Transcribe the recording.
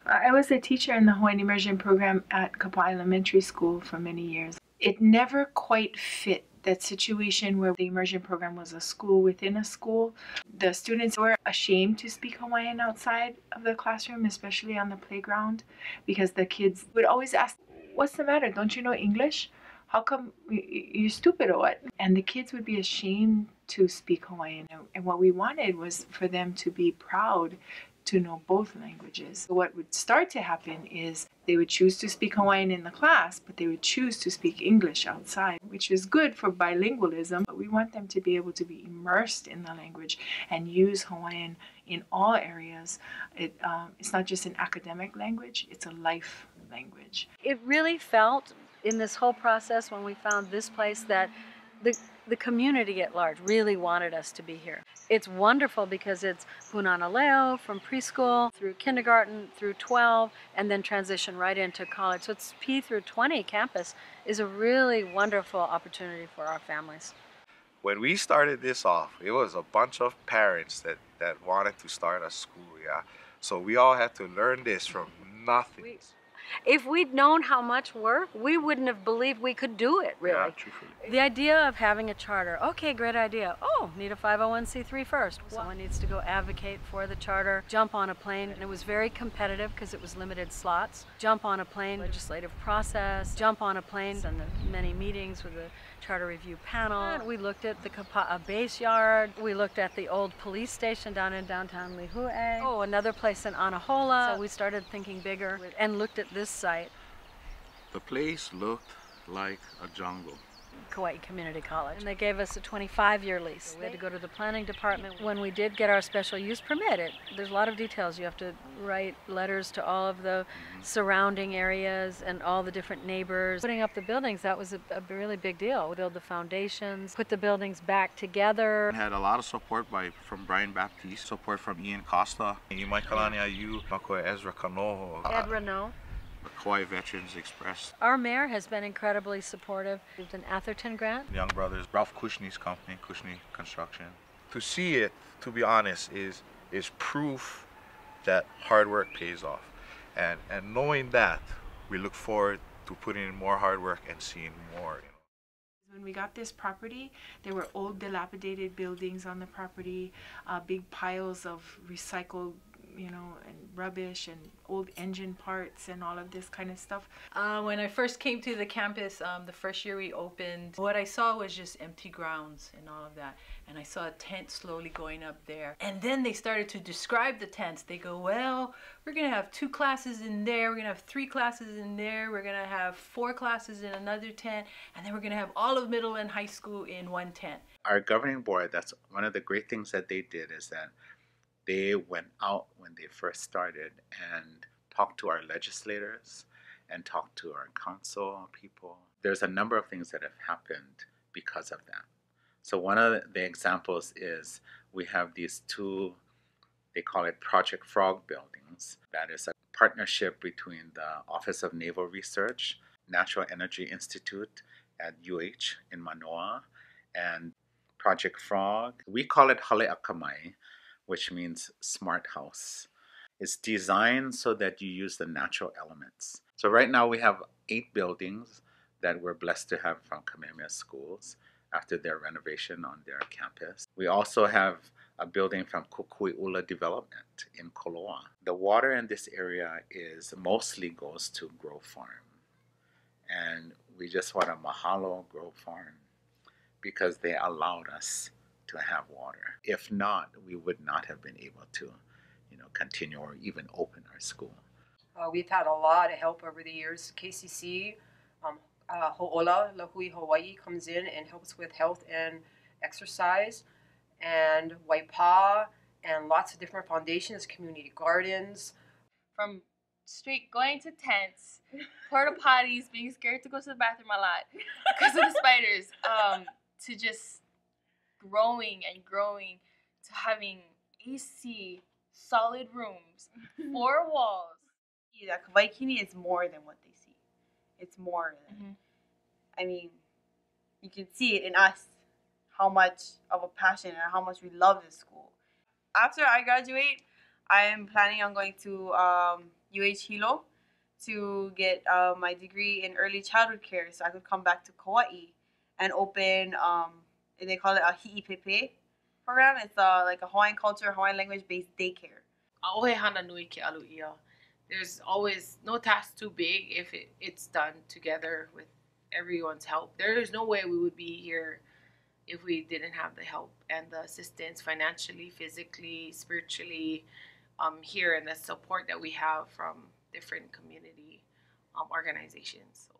I was a teacher in the Hawaiian immersion program at Kapaa Elementary School for many years. It never quite fit that situation where the immersion program was a school within a school. The students were ashamed to speak Hawaiian outside of the classroom, especially on the playground, because the kids would always ask, "What's the matter? Don't you know English? How come you're stupid or what?" And the kids would be ashamed to speak Hawaiian. And what we wanted was for them to be proud to know both languages. What would start to happen is they would choose to speak Hawaiian in the class, but they would choose to speak English outside, which is good for bilingualism, but we want them to be able to be immersed in the language and use Hawaiian in all areas. It's not just an academic language, it's a life language. It really felt in this whole process when we found this place that the community at large really wanted us to be here. It's wonderful because it's punana leo from preschool through kindergarten through 12 and then transition right into college. So it's P through 20 campus is a really wonderful opportunity for our families. When we started this off, it was a bunch of parents that wanted to start a school, yeah. So we all had to learn this from nothing. If we'd known how much work, we wouldn't have believed we could do it, really. Yeah, truthfully. The idea of having a charter, okay, great idea. Oh, need a 501c3 first. Someone needs to go advocate for the charter, jump on a plane, and it was very competitive because it was limited slots. Jump on a plane, legislative process, jump on a plane, and the many meetings with the charter review panel. We looked at the Kapa'a base yard. We looked at the old police station down in downtown Lihue. Oh, another place in Anahola. So we started thinking bigger and looked at this site. The place looked like a jungle. Kauai Community College. And they gave us a 25-year lease. We had to go to the planning department. When we did get our special use permit, there's a lot of details. You have to write letters to all of the surrounding areas and all the different neighbors. Putting up the buildings, that was a really big deal. We build the foundations, put the buildings back together. Had a lot of support from Brian Baptiste, support from Ian Costa. Ezra Kanoho. Ed Renault. Kauai Veterans Express. Our mayor has been incredibly supportive. There's an Atherton grant. Young brothers, Ralph Kushney's company, Kushney Construction. To see it, to be honest, is proof that hard work pays off. And knowing that, we look forward to putting in more hard work and seeing more. When we got this property, there were old dilapidated buildings on the property, big piles of recycled and rubbish and old engine parts and all of this kind of stuff. When I first came to the campus, the first year we opened, what I saw was just empty grounds and all of that. And I saw a tent slowly going up there. And then they started to describe the tents. They go, well, we're gonna have 2 classes in there, we're gonna have 3 classes in there, we're gonna have 4 classes in another tent, and then we're gonna have all of middle and high school in one tent. Our governing board, that's one of the great things that they did is that they went out when they first started and talked to our legislators and talked to our council people. There's a number of things that have happened because of that. So one of the examples is we have these 2, they call it Project Frog buildings. That is a partnership between the Office of Naval Research, Natural Energy Institute at UH in Manoa, and Project Frog. We call it Hale'akamai, which means smart house. It's designed so that you use the natural elements. So right now we have 8 buildings that we're blessed to have from Kamehameha schools after their renovation on their campus. We also have a building from Kukui'ula Development in Koloa. The water in this area mostly goes to Grove Farm. And we just want to mahalo Grove Farm because they allowed us to have water. If not, we would not have been able to, continue or even open our school. We've had a lot of help over the years. KCC, Ho'ola, Lahui Hawaii comes in and helps with health and exercise, and Waipa, and lots of different foundations, community gardens. From straight going to tents, porta potties, being scared to go to the bathroom a lot because of the spiders, to just growing to having AC, solid rooms, 4 walls. Yeah, Kawaikini is more than what they see. It's more than, I mean, you can see it in us, how much of a passion and how much we love this school. After I graduate, I am planning on going to UH Hilo to get my degree in early childhood care, so I could come back to Kauai and open they call it a hi'ipepe program. It's like a Hawaiian culture, Hawaiian language based daycare. A'ohe hana nui ke alu'ia. There's always no task too big if it's done together with everyone's help. There is no way we would be here if we didn't have the help and the assistance financially, physically, spiritually here, and the support that we have from different community organizations. So